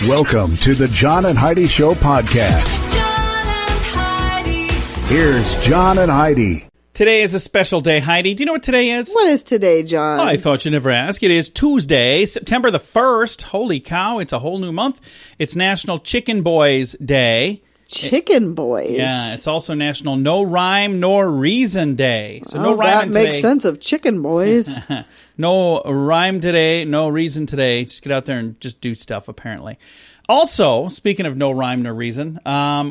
Welcome to the John and Heidi Show podcast. John and Heidi. Here's John and Heidi. Today is a special day, Heidi. Do you know what today is? What is today, John? I thought you'd never ask. It is Tuesday, September the 1st. Holy cow, it's a whole new month. It's National Chicken Boys Day. Chicken Boys. Yeah, it's also National No Rhyme Nor Reason Day. So no rhyme that makes sense of Chicken Boys. No rhyme today, no reason today. Just get out there and just do stuff, apparently. Also, speaking of no rhyme, no reason,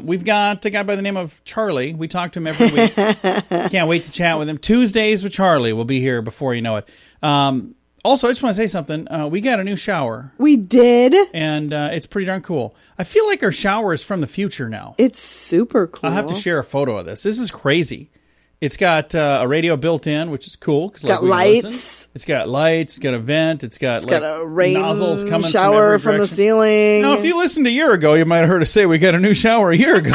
we've got a guy by the name of Charlie. We talk to him every week. Can't wait to chat with him. Tuesdays with Charlie will be here before you know it. Also, I just want to say something. We got a new shower. We did. And it's pretty darn cool. I feel like our shower is from the future now. It's super cool. I'll have to share a photo of this. This is crazy. It's got a radio built in, which is cool. It's got lights. It's got lights. It's got a vent. It's got a rain nozzles coming shower from the ceiling. Now, if you listened a year ago, you might have heard us say we got a new shower a year ago.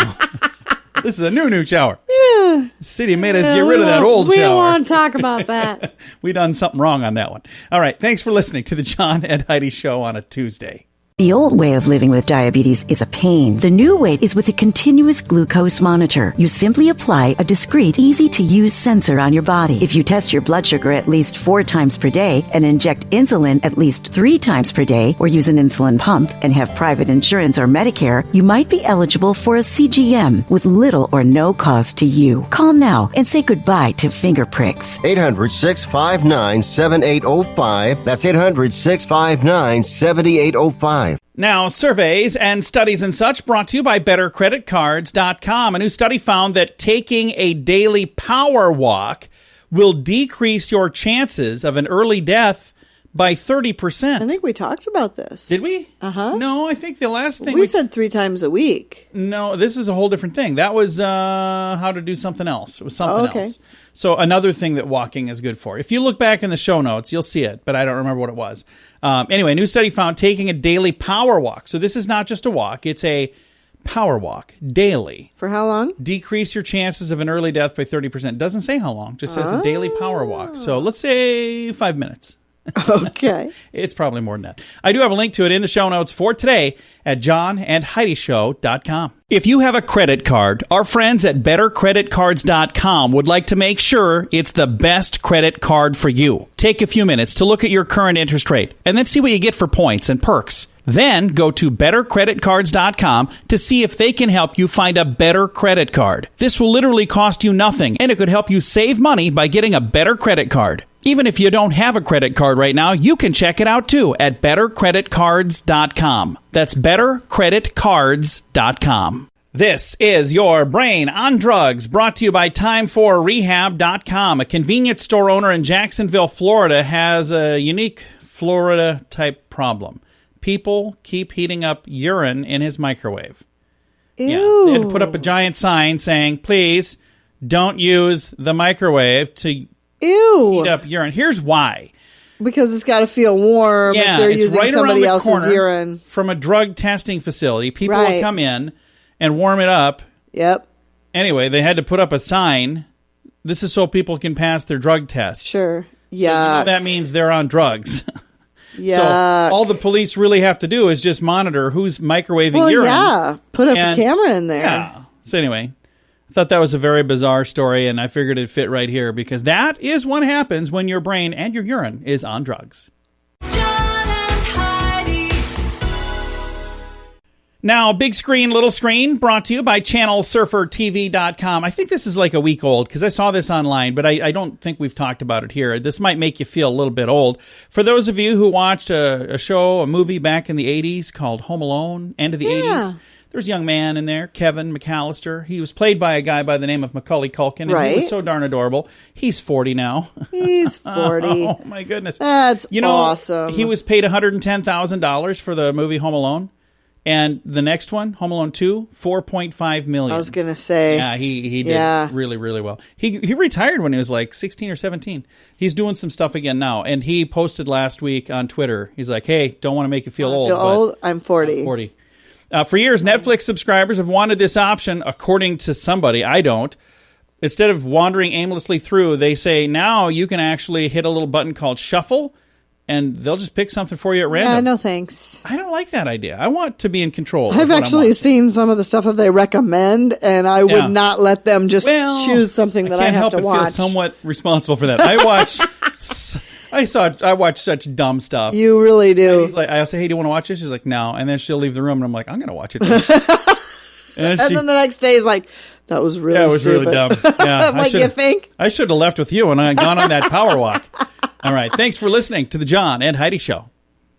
This is a new shower. Yeah. The city made us get rid of that old shower. We don't want to talk about that. We done something wrong on that one. All right. Thanks for listening to the John and Heidi Show on a Tuesday. The old way of living with diabetes is a pain. The new way is with a continuous glucose monitor. You simply apply a discreet, easy-to-use sensor on your body. If you test your blood sugar at least 4 times per day and inject insulin at least 3 times per day or use an insulin pump and have private insurance or Medicare, you might be eligible for a CGM with little or no cost to you. Call now and say goodbye to finger pricks. 800-659-7805. That's 800-659-7805. Now, surveys and studies and such brought to you by BetterCreditCards.com. A new study found that taking a daily power walk will decrease your chances of an early death by 30%. I think we talked about this. Did we? Uh-huh. No, I think the last thing we said 3 times a week. No, this is a whole different thing. That was how to do something else. It was something else. So another thing that walking is good for. If you look back in the show notes, you'll see it, but I don't remember what it was. Anyway, a new study found taking a daily power walk. So this is not just a walk. It's a power walk daily. For how long? Decrease your chances of an early death by 30%. It doesn't say how long. It just says a daily power walk. So let's say 5 minutes. Okay. It's probably more than that. I do have a link to it in the show notes for today at johnandheidishow.com. If you have a credit card, our friends at bettercreditcards.com would like to make sure it's the best credit card for you. Take a few minutes to look at your current interest rate and then see what you get for points and perks. Then go to bettercreditcards.com to see if they can help you find a better credit card. This will literally cost you nothing, and it could help you save money by getting a better credit card. Even if you don't have a credit card right now, you can check it out too at bettercreditcards.com. That's bettercreditcards.com. This is your Brain on Drugs, brought to you by Time4Rehab.com. A convenience store owner in Jacksonville, Florida, has a unique Florida-type problem. People keep heating up urine in his microwave. Ew. Yeah, they had to put up a giant sign saying, please don't use the microwave to heat up urine. Here's why. Because it's got to feel warm if they're using right somebody else's urine. From a drug testing facility. People will come in and warm it up. Yep. Anyway, they had to put up a sign. This is so people can pass their drug tests. Sure. Yeah. So, that means they're on drugs. Yeah. So all the police really have to do is just monitor who's microwaving urine. Yeah. Put up a camera in there. Yeah. So anyway, I thought that was a very bizarre story, and I figured it'd fit right here because that is what happens when your brain and your urine is on drugs. John and Heidi. Now, big screen, little screen, brought to you by ChannelSurferTV.com. I think this is like a week old because I saw this online, but I don't think we've talked about it here. This might make you feel a little bit old. For those of you who watched a movie back in the 80s called Home Alone, end of the 80s, there's a young man in there, Kevin McAllister. He was played by a guy by the name of Macaulay Culkin, and he was so darn adorable. He's 40 now. He's 40. Oh, my goodness. That's awesome. He was paid $110,000 for the movie Home Alone. And the next one, Home Alone 2, $4.5 million. I was going to say. Yeah, he did really, really well. He retired when he was like 16 or 17. He's doing some stuff again now. And he posted last week on Twitter. He's like, hey, don't want to make you feel old. I'm 40. I'm 40. For years, Netflix subscribers have wanted this option, according to somebody. I don't. Instead of wandering aimlessly through, they say now you can actually hit a little button called Shuffle and they'll just pick something for you at random. Yeah, no thanks. I don't like that idea. I want to be in control. I've actually seen some of the stuff that they recommend, and I would not let them just choose something that I can't have help to but watch. feel somewhat responsible for that. I watch such dumb stuff. You really do. He's like, I say, hey, do you want to watch this? She's like, no. And then she'll leave the room, and I'm like, I'm going to watch it. And then the next day is like, that was really it was stupid. really dumb. Yeah, Like, you think? I should have left with you and I had gone on that power walk. All right. Thanks for listening to the John and Heidi Show.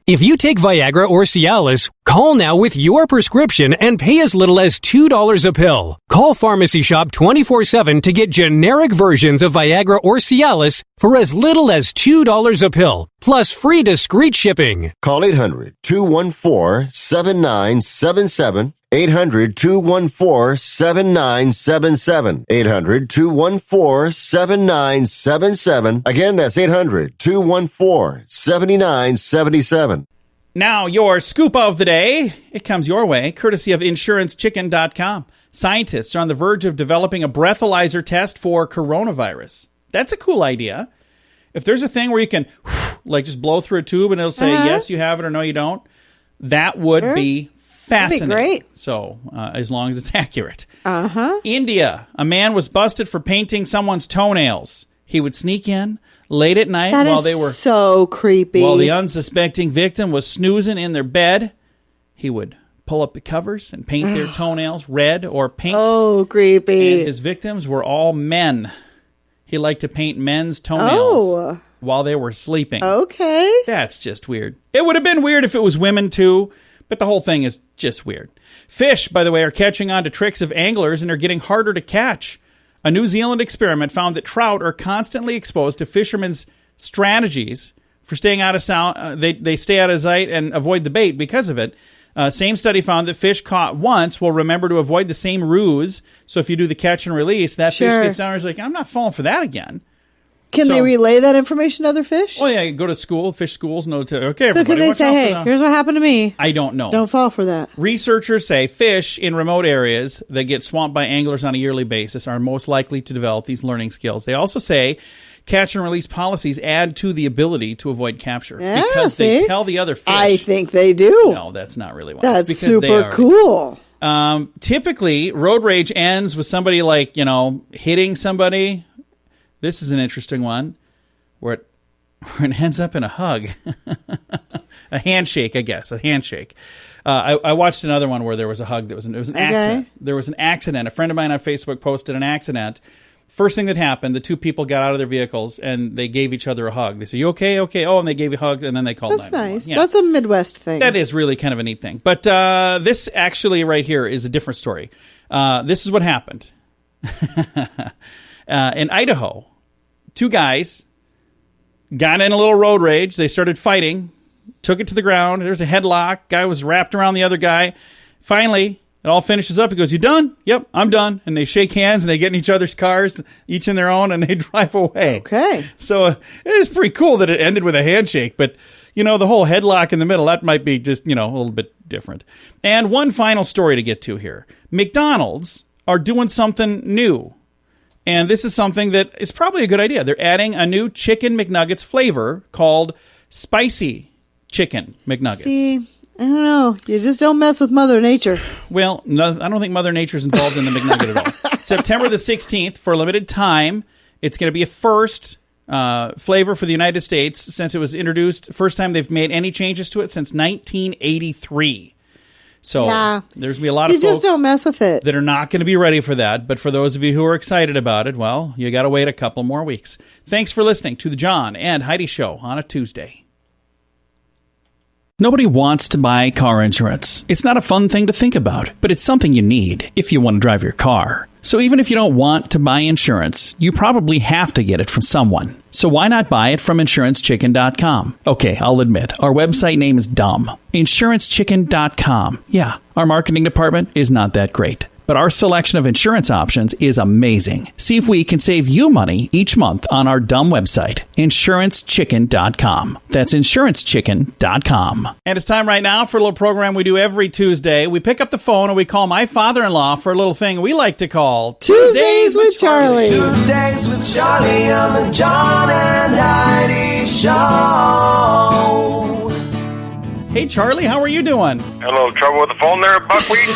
If you take Viagra or Cialis, call now with your prescription and pay as little as $2 a pill. Call Pharmacy Shop 24/7 to get generic versions of Viagra or Cialis for as little as $2 a pill, plus free discreet shipping. Call 800-214-7977. 800-214-7977. 800-214-7977. Again, that's 800-214-7977. Now, your scoop of the day. It comes your way, courtesy of InsuranceChicken.com. Scientists are on the verge of developing a breathalyzer test for coronavirus. That's a cool idea. If there's a thing where you can, like, just blow through a tube and it'll say, yes, you have it, or no, you don't, that would be fascinating. That'd be great. So, as long as it's accurate. India. A man was busted for painting someone's toenails. He would sneak in late at night while they were so creepy. While the unsuspecting victim was snoozing in their bed, he would pull up the covers and paint their toenails red or pink. Oh, creepy. And his victims were all men. He liked to paint men's toenails while they were sleeping. Okay. That's just weird. It would have been weird if it was women too, but the whole thing is just weird. Fish, by the way, are catching on to tricks of anglers and are getting harder to catch. A New Zealand experiment found that trout are constantly exposed to fishermen's strategies for staying out of sound. They stay out of sight and avoid the bait because of it. Same study found that fish caught once will remember to avoid the same ruse. So if you do the catch and release, that fish gets down and is like, I'm not falling for that again. Can they relay that information to other fish? Oh, yeah. Go to school, fish schools. Okay, so everybody, can they say, hey, here's what happened to me? I don't know. Don't fall for that. Researchers say fish in remote areas that get swamped by anglers on a yearly basis are most likely to develop these learning skills. They also say catch and release policies add to the ability to avoid capture because they tell the other fish. I think they do. No, that's not really why. That's super cool. Typically, road rage ends with somebody hitting somebody. This is an interesting one where it ends up in a hug. A handshake, I guess. A handshake. I watched another one where there was a hug. It was an accident. There was an accident. A friend of mine on Facebook posted an accident. First thing that happened, the two people got out of their vehicles and they gave each other a hug. They said, you okay? Okay. Oh, and they gave you a hug and then they called 911. That's nice. Yeah. That's a Midwest thing. That is really kind of a neat thing. But this actually right here is a different story. This is what happened. In Idaho, two guys got in a little road rage. They started fighting, took it to the ground. There's a headlock. Guy was wrapped around the other guy. Finally, it all finishes up. He goes, you done? Yep, I'm done. And they shake hands and they get in each other's cars, each in their own, and they drive away. Okay. So it is pretty cool that it ended with a handshake. But, the whole headlock in the middle, that might be just, a little bit different. And one final story to get to here. McDonald's are doing something new. And this is something that is probably a good idea. They're adding a new Chicken McNuggets flavor called Spicy Chicken McNuggets. See, I don't know. You just don't mess with Mother Nature. Well, no, I don't think Mother Nature's involved in the McNugget at all. September the 16th, for a limited time, it's going to be a first flavor for the United States since it was introduced. First time they've made any changes to it since 1983. So there's going to be a lot of folks just don't mess with it. That are not going to be ready for that. But for those of you who are excited about it, well, you got to wait a couple more weeks. Thanks for listening to the John and Heidi Show on a Tuesday. Nobody wants to buy car insurance. It's not a fun thing to think about, but it's something you need if you want to drive your car. So even if you don't want to buy insurance, you probably have to get it from someone. So why not buy it from InsuranceChicken.com? Okay, I'll admit, our website name is dumb. InsuranceChicken.com. Yeah, our marketing department is not that great. but our selection of insurance options is amazing. See if we can save you money each month on our dumb website, InsuranceChicken.com. That's InsuranceChicken.com. And it's time right now for a little program we do every Tuesday. We pick up the phone and we call my father-in-law for a little thing we like to call Tuesdays with Charlie. Tuesdays with Charlie on the John and Heidi Show. Hey, Charlie, how are you doing? Had a little trouble with the phone there, Buckwheat?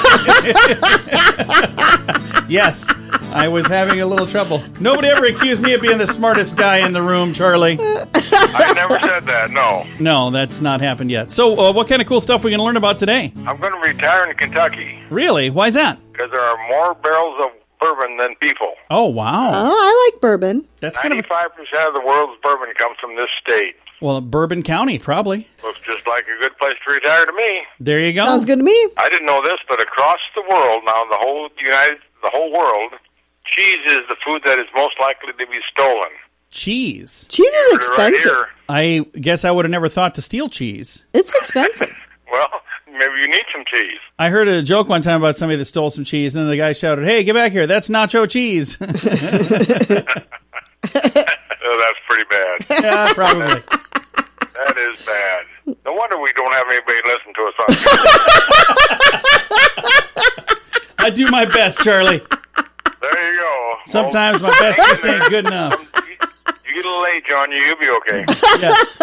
Yes, I was having a little trouble. Nobody ever accused me of being the smartest guy in the room, Charlie. I never said that, no. No, that's not happened yet. So what kind of cool stuff are we going to learn about today? I'm going to retire in Kentucky Really? Why is that? because there are more barrels of bourbon than people. Oh, wow. Oh, I like bourbon. That's kind of 95% of the world's bourbon comes from this state. well, Bourbon County, probably. Looks just like a good place to retire to me. There you go. Sounds good to me. I didn't know this, but across the world now, the whole world, cheese is the food that is most likely to be stolen. Cheese. Cheese is Heard it right expensive. here. I guess I would have never thought to steal cheese. It's expensive. Well, maybe you need some cheese. I heard a joke one time about somebody that stole some cheese, and the guy shouted, "Hey, get back here! That's nacho cheese." Oh, that's pretty bad. Yeah, probably. That is bad. No wonder we don't have anybody listen to us on. I do my best, Charlie. There you go. Sometimes my best just ain't good enough. You get a little age on you, you'll be okay. Yes.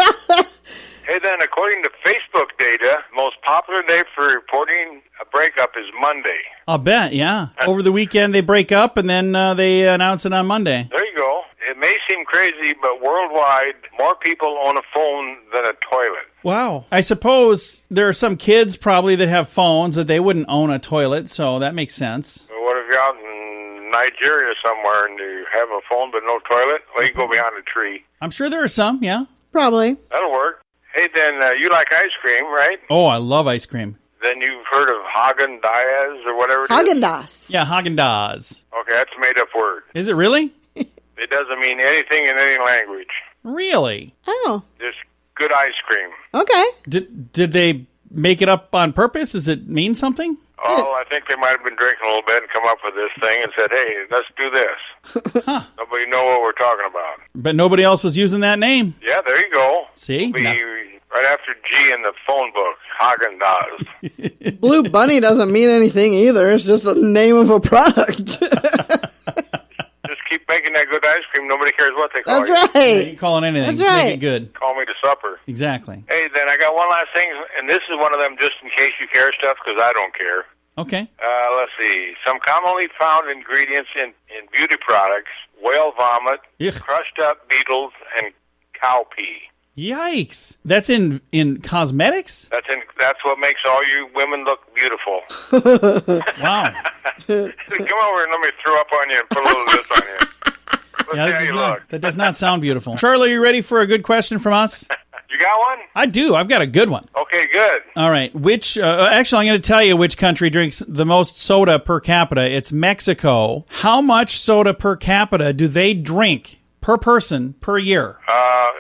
Hey, then, according to Facebook data, most popular day for reporting a breakup is Monday. I'll bet, yeah. Over the weekend, they break up, and then they announce it on Monday. There you go. It may seem crazy, but worldwide, more people own a phone than a toilet. Wow. I suppose there are some kids probably that have phones that they wouldn't own a toilet, so that makes sense. But what if you're out in Nigeria somewhere and you have a phone but no toilet? Well, you go behind a tree. I'm sure there are some, yeah. Probably. That'll work. Hey, then, you like ice cream, right? Oh, I love ice cream. Then you've heard of Haagen-Dazs or whatever it is? Haagen-Dazs. Yeah, Haagen-Dazs. Okay, that's a made-up word. Is it really? It doesn't mean anything in any language. Really? Oh, Just good ice cream. okay. Did they make it up on purpose? Does it mean something? Oh, I think they might have been drinking a little bit and come up with this thing and said, hey, let's do this. Huh. Nobody know what we're talking about. But nobody else was using that name. Yeah, there you go. See? It'll be No. right after G in the phone book, Haagen-Dazs. Blue Bunny doesn't mean anything either. It's just a name of a product. Just keep making that good ice cream. Nobody cares what they call That's you. You right. can call it anything. That's Just right. make it good. Call me to supper. Exactly. Hey, then I got one last thing, and this is one of them just in case you care stuff, because I don't care. Okay. Let's see. Some commonly found ingredients in beauty products, whale vomit, Yuck. crushed up beetles, and cow pee. Yikes. That's in cosmetics? That's what makes all you women look beautiful. Wow. Come over and let me throw up on you and put a little of this on you. Let's Yeah, see how you look. that does not sound beautiful. Charlie, are you ready for a good question from us? You got one? I do. I've got a good one. Okay, good. All right. Actually, I'm going to tell you which country drinks the most soda per capita. It's Mexico. How much soda per capita do they drink per person per year?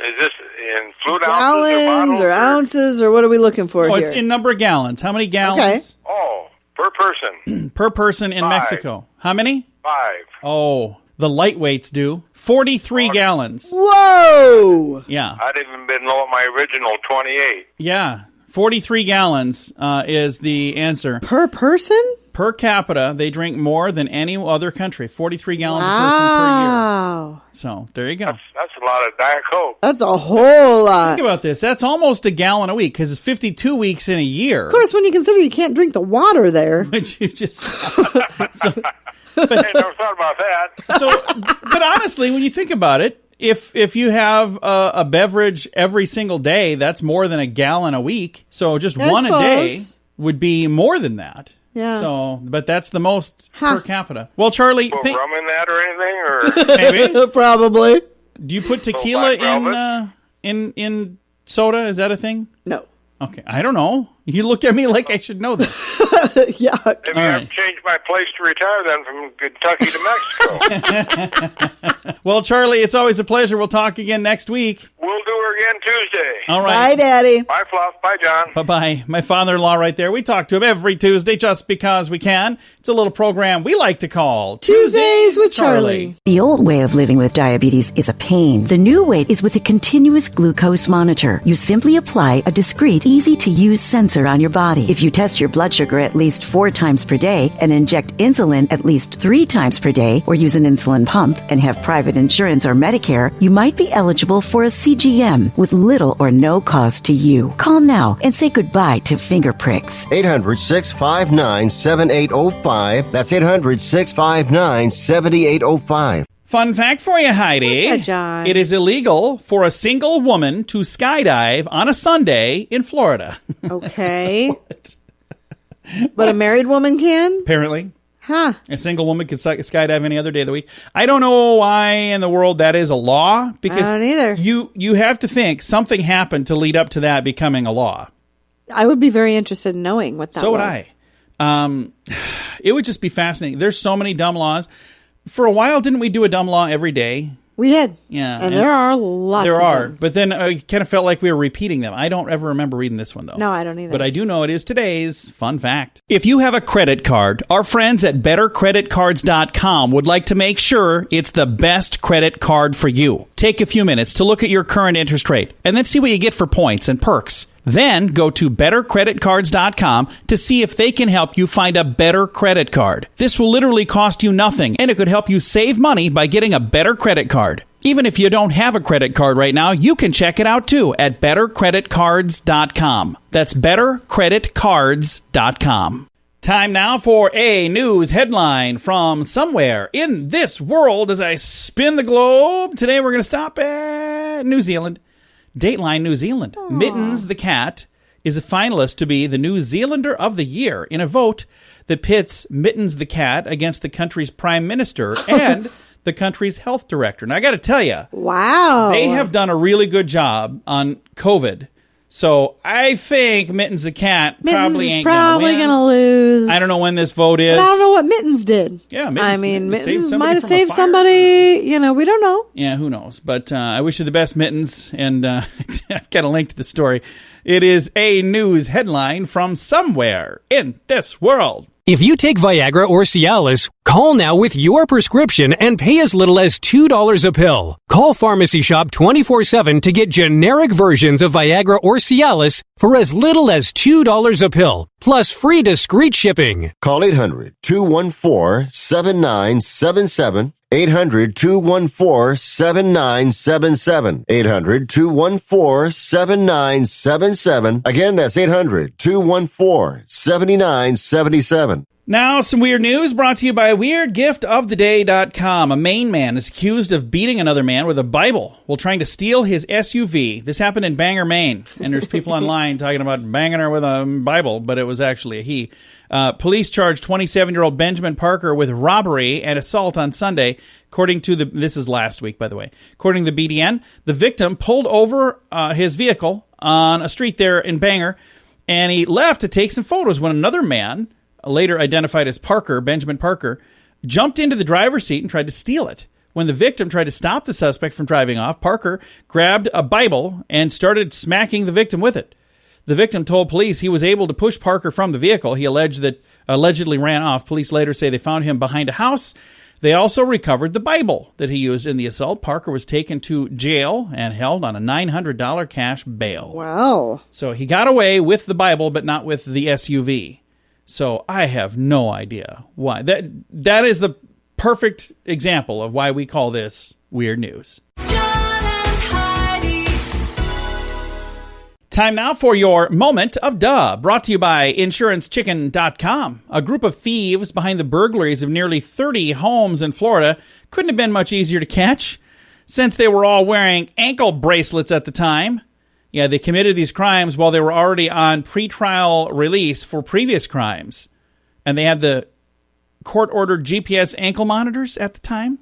Is this in fluid Gallons or ounces or what are we looking for Oh, here? it's in number of gallons. How many gallons Oh, per person. per person in 5. Mexico? How many? 5. Oh, the lightweights do. 43 gallons. Whoa! Yeah. I'd even been low at my original 28. Yeah. 43 gallons is the answer. Per person? Per capita, they drink more than any other country. 43 gallons a person per year. Wow. So, there you go. That's a lot of Diet Coke. That's a whole lot. Think about this. That's almost a gallon a week because it's 52 weeks in a year. Of course, when you consider you can't drink the water there. Which you just... I never thought about that. But honestly, when you think about it, if you have a beverage every single day, that's more than a gallon a week. So just I one a day suppose. would be more than that. Yeah. So, but that's the most Huh. per capita. Well, Charlie, Put rum in that or anything? Or maybe Probably. do you put tequila Black in soda? Is that a thing? No. Okay, I don't know. You look at me like I should know this. Yuck. Maybe All I've right. changed my place to retire then from Kentucky to Mexico. Well, Charlie, it's always a pleasure. We'll talk again next week. We'll do over again Tuesday. All right. Bye, Daddy. Bye, Fluff. Bye, John. Bye-bye. My father-in-law right there. We talk to him every Tuesday just because we can. It's a little program we like to call Tuesdays with Charlie. The old way of living with diabetes is a pain. The new way is with a continuous glucose monitor. You simply apply a discreet, easy-to-use sensor on your body. If you test your blood sugar at least 4 times per day and inject insulin at least 3 times per day or use an insulin pump and have private insurance or Medicare, you might be eligible for a CGM with little or no cost to you. Call now and say goodbye to finger pricks. 800-659-7805. That's 800-659-7805. Fun fact for you, Heidi. What's that, John? It is illegal for a single woman to skydive on a Sunday in Florida. Okay. But a married woman can? Apparently. Huh. A single woman can skydive any other day of the week. I don't know why in the world that is a law. Because I don't either. You have to think something happened to lead up to that becoming a law. I would be very interested in knowing what that was. So would I. It would just be fascinating. There's so many dumb laws. For a while, didn't we do a dumb law every day? We did. Yeah. And there are lots of them. But then I kind of felt like we were repeating them. I don't ever remember reading this one, though. No, I don't either. But I do know it is today's fun fact. If you have a credit card, our friends at BetterCreditCards.com would like to make sure it's the best credit card for you. Take a few minutes to look at your current interest rate and then see what you get for points and perks. Then go to BetterCreditCards.com to see if they can help you find a better credit card. This will literally cost you nothing, and it could help you save money by getting a better credit card. Even if you don't have a credit card right now, you can check it out too at BetterCreditCards.com. That's BetterCreditCards.com. Time now for a news headline from somewhere in this world as I spin the globe. Today we're going to stop at New Zealand. Dateline New Zealand. Aww. Mittens the cat is a finalist to be the New Zealander of the Year in a vote that pits Mittens the cat against the country's prime minister and the country's health director. Now, I got to tell you, wow, they have done a really good job on COVID. So I think Mittens the cat probably ain't going to lose. I don't know when this vote is. But I don't know what Mittens did. Yeah, Mittens might have saved somebody. You know, we don't know. Yeah, who knows? But I wish you the best, Mittens. And I've got a link to the story. It is a news headline from somewhere in this world. If you take Viagra or Cialis, call now with your prescription and pay as little as $2 a pill. Call Pharmacy Shop 24/7 to get generic versions of Viagra or Cialis for as little as $2 a pill, plus free discreet shipping. Call 800-214-7977. 800-214-7977. 800-214-7977. Again, that's 800-214-7977. Now, some weird news brought to you by WeirdGiftOfTheDay.com. A Maine man is accused of beating another man with a Bible while trying to steal his SUV. This happened in Bangor, Maine, and there's people online talking about banging her with a Bible, but it was actually a he. Police charged 27-year-old Benjamin Parker with robbery and assault on Sunday, according to this is last week, by the way. According to the BDN, the victim pulled over his vehicle on a street there in Bangor, and he left to take some photos when another man, later identified as Parker, Benjamin Parker, jumped into the driver's seat and tried to steal it. When the victim tried to stop the suspect from driving off, Parker grabbed a Bible and started smacking the victim with it. The victim told police he was able to push Parker from the vehicle. He allegedly ran off. Police later say they found him behind a house. They also recovered the Bible that he used in the assault. Parker was taken to jail and held on a $900 cash bail. Wow. So he got away with the Bible, but not with the SUV. So I have no idea why. That is the perfect example of why we call this weird news. John and Heidi. Time now for your moment of duh, brought to you by InsuranceChicken.com. A group of thieves behind the burglaries of nearly 30 homes in Florida couldn't have been much easier to catch, since they were all wearing ankle bracelets at the time. Yeah, they committed these crimes while they were already on pretrial release for previous crimes. And they had the court-ordered GPS ankle monitors at the time.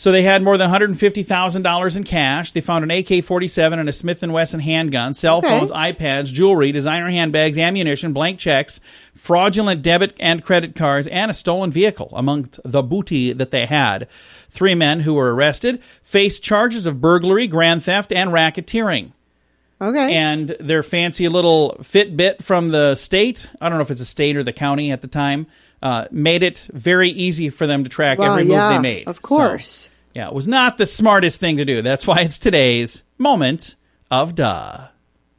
So they had more than $150,000 in cash. They found an AK-47 and a Smith & Wesson handgun, cell phones, iPads, jewelry, designer handbags, ammunition, blank checks, fraudulent debit and credit cards, and a stolen vehicle among the booty that they had. 3 men who were arrested faced charges of burglary, grand theft, and racketeering. Okay. And their fancy little Fitbit from the state, I don't know if it's a state or the county at the time, made it very easy for them to track every move they made. Of course. So, yeah, it was not the smartest thing to do. That's why it's today's moment of duh.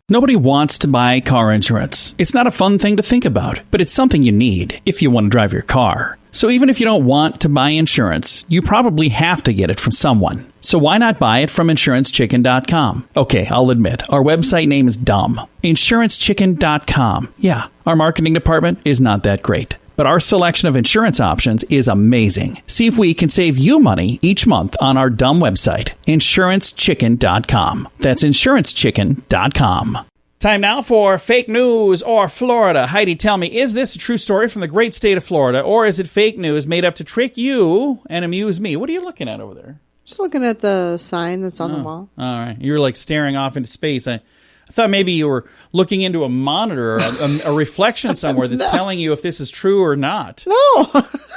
Nobody wants to buy car insurance. It's not a fun thing to think about, but it's something you need if you want to drive your car. So even if you don't want to buy insurance, you probably have to get it from someone. So why not buy it from InsuranceChicken.com? Okay, I'll admit, our website name is dumb. InsuranceChicken.com. Yeah, our marketing department is not that great. But our selection of insurance options is amazing. See if we can save you money each month on our dumb website, InsuranceChicken.com. That's InsuranceChicken.com. Time now for fake news or Florida. Heidi, tell me, is this a true story from the great state of Florida, or is it fake news made up to trick you and amuse me? What are you looking at over there? Just looking at the sign that's on the wall. All right. You're like staring off into space. I thought maybe you were looking into a monitor, a reflection somewhere that's telling you if this is true or not. No.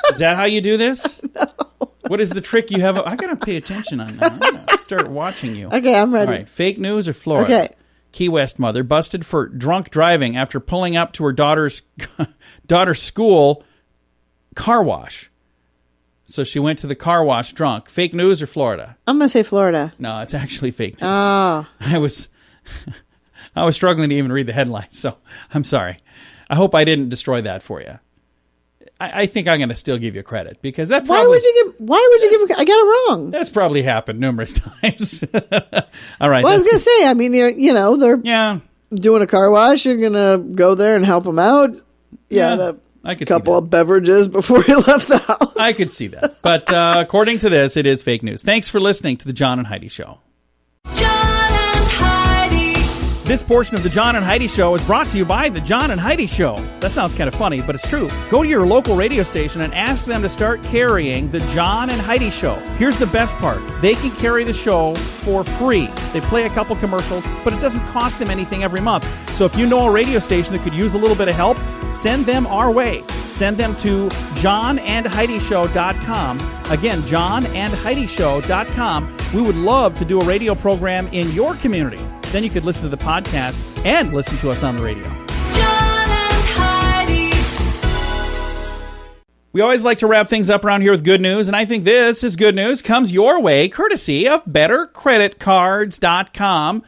Is that how you do this? No. What is the trick you have? I got to pay attention on that. I'm gonna start watching you. Okay, I'm ready. All right. Fake news or Florida? Okay. Key West mother busted for drunk driving after pulling up to her daughter's school car wash. So she went to the car wash drunk. Fake news or Florida? I'm going to say Florida. No, it's actually fake news. Oh. I was struggling to even read the headlines, so I'm sorry. I hope I didn't destroy that for you. I think I'm going to still give you credit because that probably... Why would you give... I got it wrong. That's probably happened numerous times. All right. Well, I was going to say, I mean, they're doing a car wash. You're going to go there and help them out. I could couple of beverages before he left the house. I could see that. But according to this, it is fake news. Thanks for listening to The John and Heidi Show. John and Heidi. This portion of The John and Heidi Show is brought to you by The John and Heidi Show. That sounds kind of funny, but it's true. Go to your local radio station and ask them to start carrying The John and Heidi Show. Here's the best part. They can carry the show for free. They play a couple commercials, but it doesn't cost them anything every month. So if you know a radio station that could use a little bit of help, send them our way. Send them to johnandheidishow.com. Again, johnandheidishow.com. We would love to do a radio program in your community. Then you could listen to the podcast and listen to us on the radio. John and Heidi. We always like to wrap things up around here with good news, and I think this is good news. Comes your way courtesy of BetterCreditCards.com.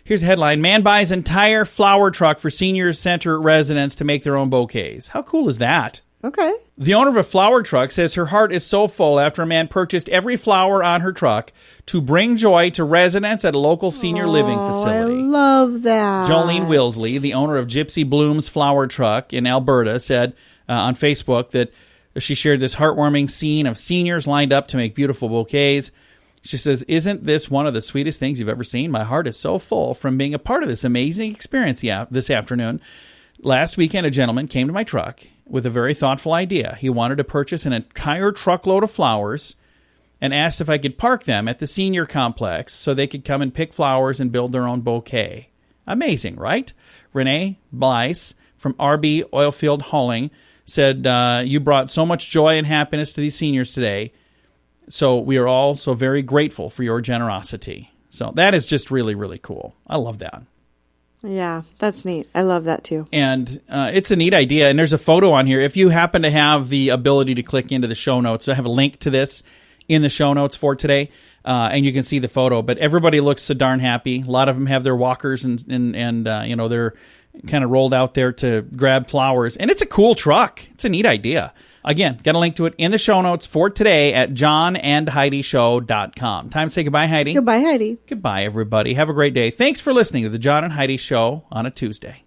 Here's a headline. Man buys entire flower truck for senior center residents to make their own bouquets. How cool is that? Okay. The owner of a flower truck says her heart is so full after a man purchased every flower on her truck to bring joy to residents at a local senior living facility. I love that. Jolene Wilsley, the owner of Gypsy Bloom's Flower Truck in Alberta, said on Facebook that she shared this heartwarming scene of seniors lined up to make beautiful bouquets. She says, "Isn't this one of the sweetest things you've ever seen? My heart is so full from being a part of this amazing experience this afternoon. Last weekend, a gentleman came to my truck with a very thoughtful idea. He wanted to purchase an entire truckload of flowers and asked if I could park them at the senior complex so they could come and pick flowers and build their own bouquet." Amazing, right? Renee Blyce from RB Oilfield Hauling said, "You brought so much joy and happiness to these seniors today. So we are all so very grateful for your generosity." So that is just really, really cool. I love that. Yeah, that's neat. I love that too. And it's a neat idea. And there's a photo on here. If you happen to have the ability to click into the show notes, I have a link to this in the show notes for today, and you can see the photo. But everybody looks so darn happy. A lot of them have their walkers and they're kind of rolled out there to grab flowers. And it's a cool truck. It's a neat idea. Again, got a link to it in the show notes for today at johnandheidishow.com. Time to say goodbye, Heidi. Goodbye, Heidi. Goodbye, everybody. Have a great day. Thanks for listening to the John and Heidi Show on a Tuesday.